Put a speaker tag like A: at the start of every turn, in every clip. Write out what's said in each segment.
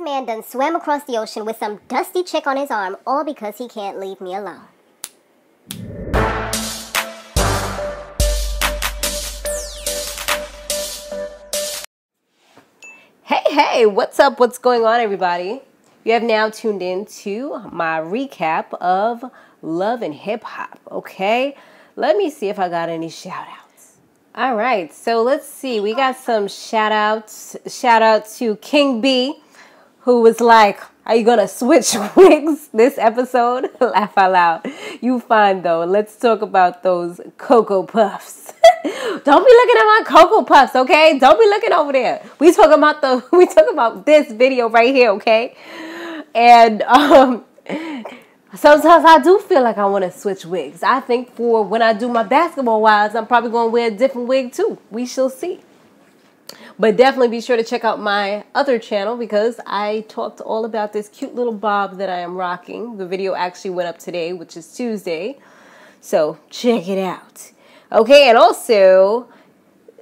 A: man done swam across the ocean with some dusty chick on his arm, all because he can't leave me alone.
B: Hey, what's up? What's going on, everybody? You have now tuned in to my recap of Love and Hip Hop, okay? Let me see if I got any shout-outs. All right, so let's see. We got some shout-outs. Shout-out to King B, who was like, are you going to switch wigs this episode? Laugh out loud. You fine, though. Let's talk about those Cocoa Puffs. Don't be looking at my Cocoa Puffs, okay? Don't be looking over there. We talking about this video right here, okay? And sometimes I do feel like I want to switch wigs. I think for when I do my basketball wives, I'm probably going to wear a different wig too. We shall see. But definitely be sure to check out my other channel because I talked all about this cute little bob that I am rocking. The video actually went up today, which is Tuesday. So check it out. Okay, and also,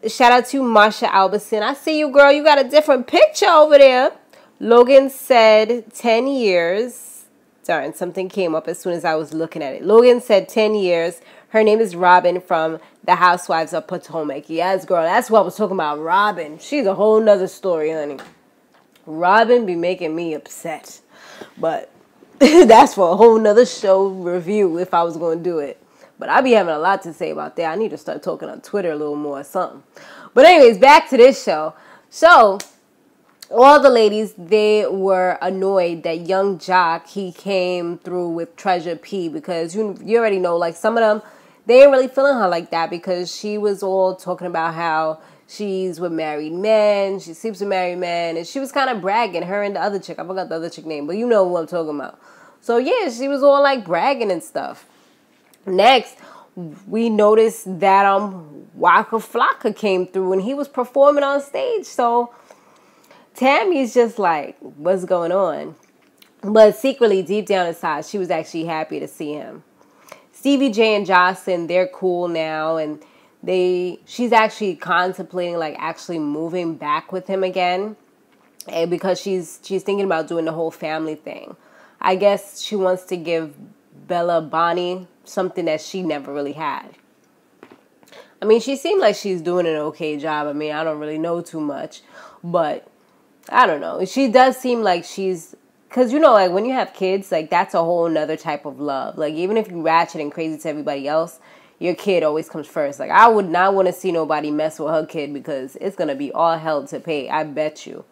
B: shout out to Marsha Albison. I see you, girl. You got a different picture over there. Logan said 10 years. Darn, something came up as soon as I was looking at it. Logan said 10 years. Her name is Robin from The Housewives of Potomac. Yes, girl, that's what I was talking about. Robin. She's a whole nother story, honey. Robin be making me upset. But that's for a whole nother show review if I was going to do it. But I be having a lot to say about that. I need to start talking on Twitter a little more or something. But anyways, back to this show. So, all the ladies, they were annoyed that Yung Joc, he came through with Treasure P. Because you already know, like, some of them, they ain't really feeling her like that. Because she was all talking about how she's with married men. She sleeps with married men. And she was kind of bragging, her and the other chick. I forgot the other chick name. But you know who I'm talking about. So, yeah, she was all, like, bragging and stuff. Next, we noticed that Wacka Flocka came through and he was performing on stage. So Tammy's just like, what's going on? But secretly, deep down inside, she was actually happy to see him. Stevie J and Joseline, they're cool now, and she's actually contemplating like actually moving back with him again, and because she's thinking about doing the whole family thing. I guess she wants to give Bella Bonnie something that she never really had. I mean, she seemed like she's doing an okay job. I mean, I don't really know too much, but I don't know. She does seem like she's, because, you know, like when you have kids, like that's a whole nother type of love. Like even if you ratchet and crazy to everybody else, your kid always comes first. Like I would not want to see nobody mess with her kid because it's going to be all hell to pay. I bet you.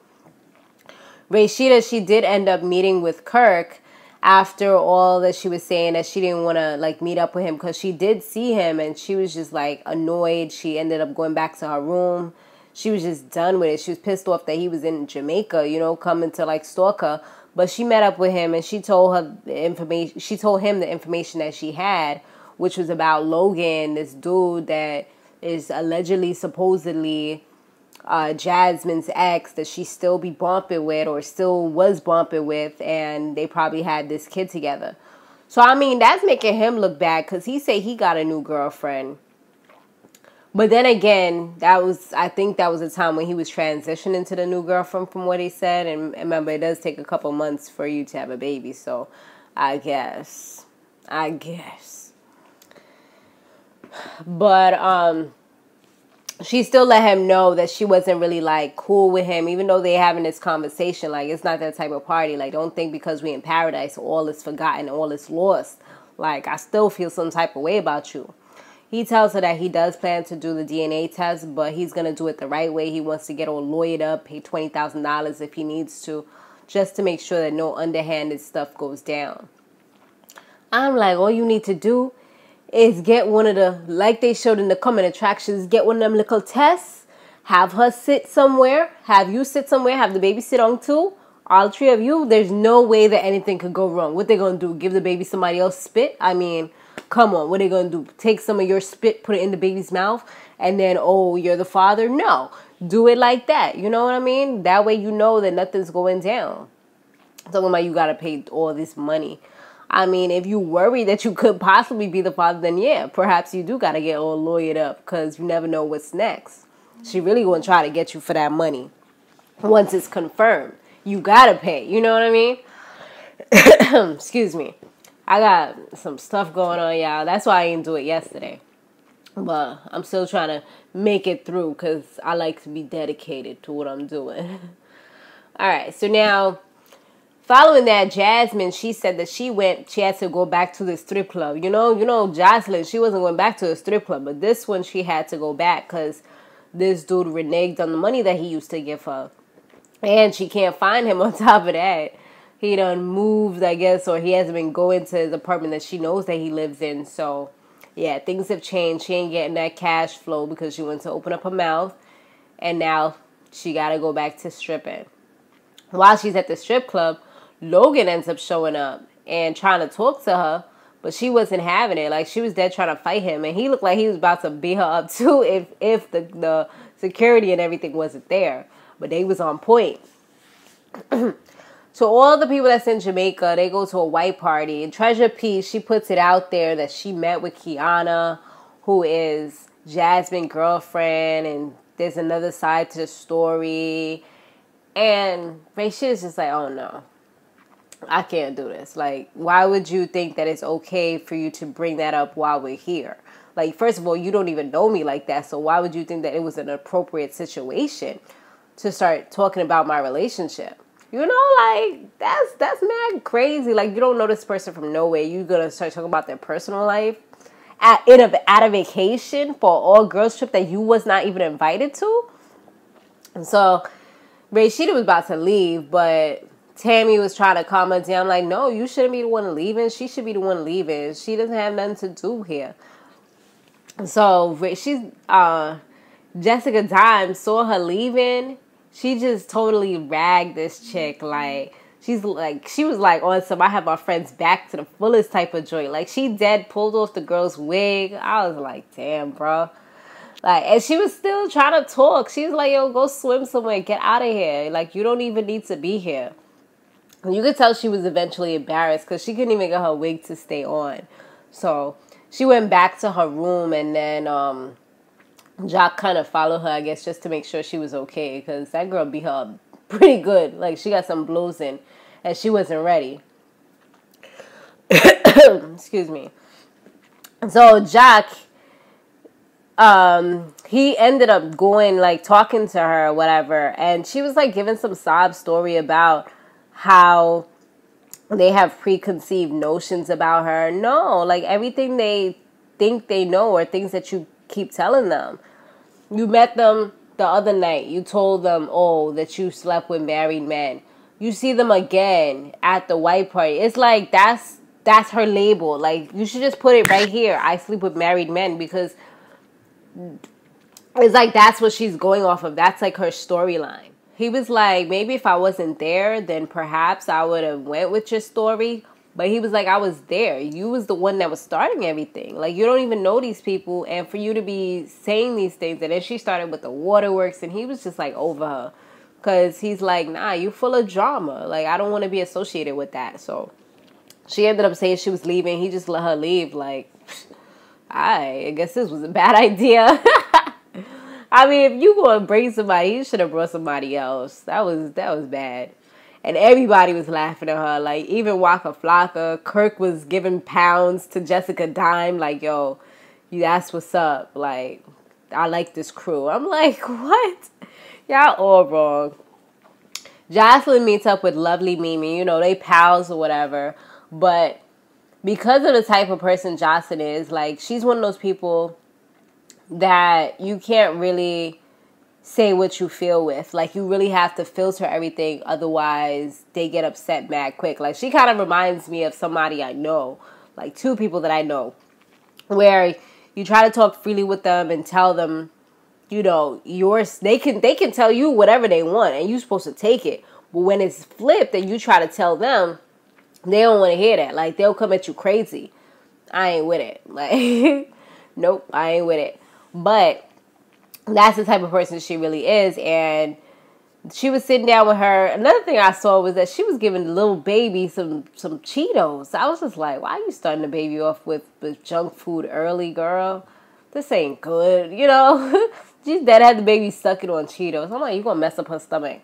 B: Rasheeda, she did end up meeting with Kirk after all that she was saying that she didn't want to like meet up with him because she did see him and she was just like annoyed. She ended up going back to her room. She was just done with it. She was pissed off that he was in Jamaica, you know, coming to like stalk her. But she met up with him and she told her the information. She told him the information that she had, which was about Logan, this dude that is allegedly, supposedly Jasmine's ex that she still be bumping with or still was bumping with, and they probably had this kid together. So, I mean, that's making him look bad because he said he got a new girlfriend. But then again, I think that was a time when he was transitioning to the new girlfriend from what he said. And remember, it does take a couple months for you to have a baby. So, I guess. But, she still let him know that she wasn't really, like, cool with him, even though they're having this conversation. Like, it's not that type of party. Like, don't think because we in paradise, all is forgotten, all is lost. Like, I still feel some type of way about you. He tells her that he does plan to do the DNA test, but he's going to do it the right way. He wants to get all lawyered up, pay $20,000 if he needs to, just to make sure that no underhanded stuff goes down. I'm like, all you need to do is get one of the, like they showed in the coming attractions, get one of them little tests, have her sit somewhere, have you sit somewhere, have the baby sit on too, all three of you. There's no way that anything could go wrong. What they going to do, give the baby somebody else spit? I mean, come on, what are they going to do? Take some of your spit, put it in the baby's mouth, and then, oh, you're the father? No, do it like that. You know what I mean? That way you know that nothing's going down. Talking about you got to pay all this money. I mean, if you worry that you could possibly be the father, then yeah, perhaps you do got to get all lawyered up because you never know what's next. She really going to try to get you for that money once it's confirmed. you gotta pay. You know what I mean? Excuse me. I got some stuff going on, y'all. That's why I didn't do it yesterday. But I'm still trying to make it through because I like to be dedicated to what I'm doing. All right, so now, following that, Jasmine, she said that she had to go back to the strip club. You know, Jocelyn, she wasn't going back to the strip club, but this one she had to go back because this dude reneged on the money that he used to give her. And she can't find him on top of that. He done moved, I guess, or he hasn't been going to his apartment that she knows that he lives in, so... yeah, things have changed. She ain't getting that cash flow because she went to open up her mouth. And now she got to go back to stripping. While she's at the strip club, Logan ends up showing up and trying to talk to her. But she wasn't having it. Like, she was dead trying to fight him. And he looked like he was about to beat her up, too, if the security and everything wasn't there. But they was on point. So all the people that's in Jamaica, they go to a white party. And Treasure Peace, she puts it out there that she met with Kiana, who is Jasmine's girlfriend. And there's another side to the story. And Rasheeda's just like, oh no, I can't do this. Like, why would you think that it's okay for you to bring that up while we're here? Like, first of all, you don't even know me like that. So why would you think that it was an appropriate situation to start talking about my relationship? You know, like, that's mad crazy. Like, you don't know this person from nowhere. You're going to start talking about their personal life at a vacation for an all-girls trip that you was not even invited to. And so, Rasheeda was about to leave, but Tammy was trying to calm her down. Like, no, you shouldn't be the one leaving. She should be the one leaving. She doesn't have nothing to do here. So, Jessica Dimes saw her leaving. She just totally ragged this chick. Like, she was like on some I have my friends back to the fullest type of joint. Like, she dead pulled off the girl's wig. I was like, damn, bro. Like, and she was still trying to talk. She was like, yo, go swim somewhere. Get out of here. Like, you don't even need to be here. And you could tell she was eventually embarrassed because she couldn't even get her wig to stay on. So, she went back to her room and then, Joc kind of followed her, I guess, just to make sure she was okay. Because that girl beat her up pretty good. Like, she got some blows in. And she wasn't ready. Excuse me. So, Joc, he ended up going, like, talking to her or whatever. And she was, like, giving some sob story about how they have preconceived notions about her. No, like, everything they think they know are things that you keep telling them. You met them the other night. You told them, oh, that you slept with married men. You see them again at the white party. It's like that's her label. Like, you should just put it right here. I sleep with married men, because it's like that's what she's going off of. That's like her storyline. He was like, maybe if I wasn't there, then perhaps I would have went with your story. But he was like, I was there. You was the one that was starting everything. Like, you don't even know these people. And for you to be saying these things. And then she started with the waterworks. And he was just like over her. Because he's like, nah, you full of drama. Like, I don't want to be associated with that. So she ended up saying she was leaving. He just let her leave. Like, I guess this was a bad idea. I mean, if you going to bring somebody, you should have brought somebody else. That was bad. And everybody was laughing at her. Like, even Wacka Flocka. Kirk was giving pounds to Jessica Dime. Like, yo, that's what's up. Like, I like this crew. I'm like, what? Y'all all wrong. Joseline meets up with Lovely Mimi. You know, they pals or whatever. But because of the type of person Joseline is, like, she's one of those people that you can't really say what you feel with. Like, you really have to filter everything, otherwise they get upset mad quick. Like, she kind of reminds me of somebody I know, like two people that I know, where you try to talk freely with them and tell them, you know, they can tell you whatever they want and you're supposed to take it. But when it's flipped and you try to tell them, they don't want to hear that. Like, they'll come at you crazy. I ain't with it. Like, nope, I ain't with it. But that's the type of person she really is. And she was sitting down with her. Another thing I saw was that she was giving the little baby some Cheetos. I was just like, why are you starting the baby off with junk food early, girl? This ain't good, you know? She's dead had the baby sucking on Cheetos. I'm like, you're going to mess up her stomach.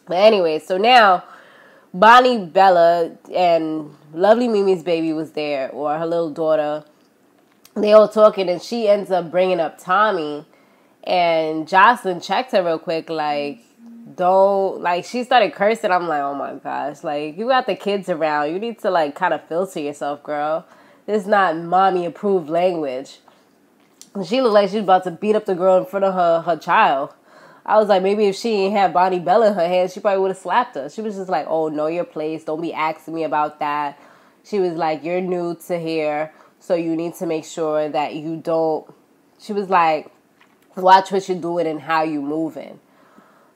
B: But anyway, so now Bonnie Bella and lovely Mimi's baby was there, or her little daughter. They all talking, and she ends up bringing up Tommy. And Joseline checked her real quick, like, don't, like, she started cursing. I'm like, oh my gosh, like, you got the kids around. You need to, like, kind of filter yourself, girl. This is not mommy-approved language. And she looked like she was about to beat up the girl in front of her child. I was like, maybe if she didn't have Bonnie Bella in her hand, she probably would have slapped her. She was just like, oh, know your place. Don't be asking me about that. She was like, you're new to here, so you need to make sure that you don't. She was like, watch what you're doing and how you moving.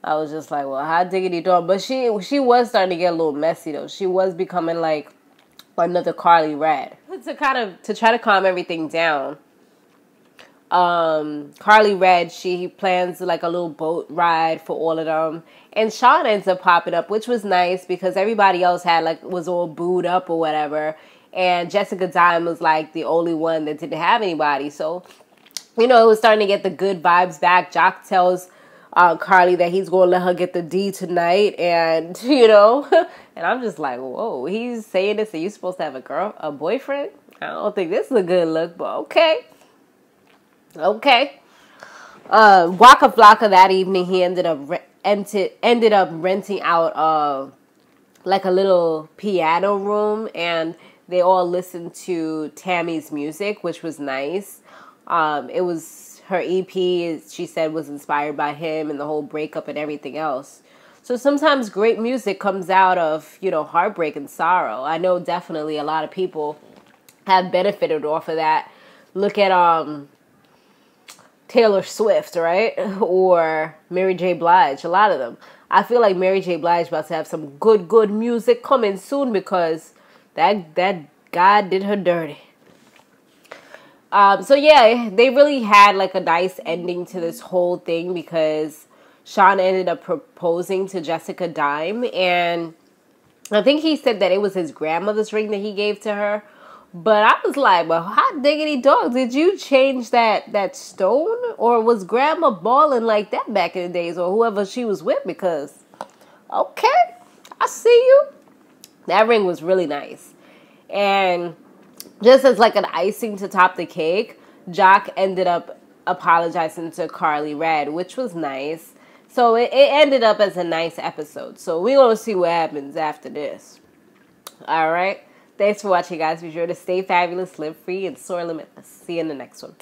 B: I was just like, well, how diggity dog. But she was starting to get a little messy, though. She was becoming like another Carly Red. To try to calm everything down, Carly Red, she plans like a little boat ride for all of them. And Sean ends up popping up, which was nice because everybody else was all booed up or whatever. And Jessica Dime was like the only one that didn't have anybody. So, it was starting to get the good vibes back. Joc tells Carly that he's going to let her get the D tonight. And, and I'm just like, whoa, he's saying this and you're supposed to have a boyfriend? I don't think this is a good look, but okay. Okay. Wacka Flocka that evening, he ended up renting out like a little piano room, and they all listened to Tammy's music, which was nice. It was her EP, she said, was inspired by him and the whole breakup and everything else. So sometimes great music comes out of, heartbreak and sorrow. I know definitely a lot of people have benefited off of that. Look at Taylor Swift, right? Or Mary J. Blige, a lot of them. I feel like Mary J. Blige about to have some good music coming soon because that God did her dirty. So yeah, they really had like a nice ending to this whole thing because Sean ended up proposing to Jessica Dime, and I think he said that it was his grandmother's ring that he gave to her. But I was like, well, hot diggity dog, did you change that stone? Or was grandma balling like that back in the days, or whoever she was with? Because, okay, I see you. That ring was really nice. And just as like an icing to top the cake, Joc ended up apologizing to Carly Red, which was nice. So it ended up as a nice episode. So we're going to see what happens after this. All right. Thanks for watching, guys. Be sure to stay fabulous, live free, and soar limitless. See you in the next one.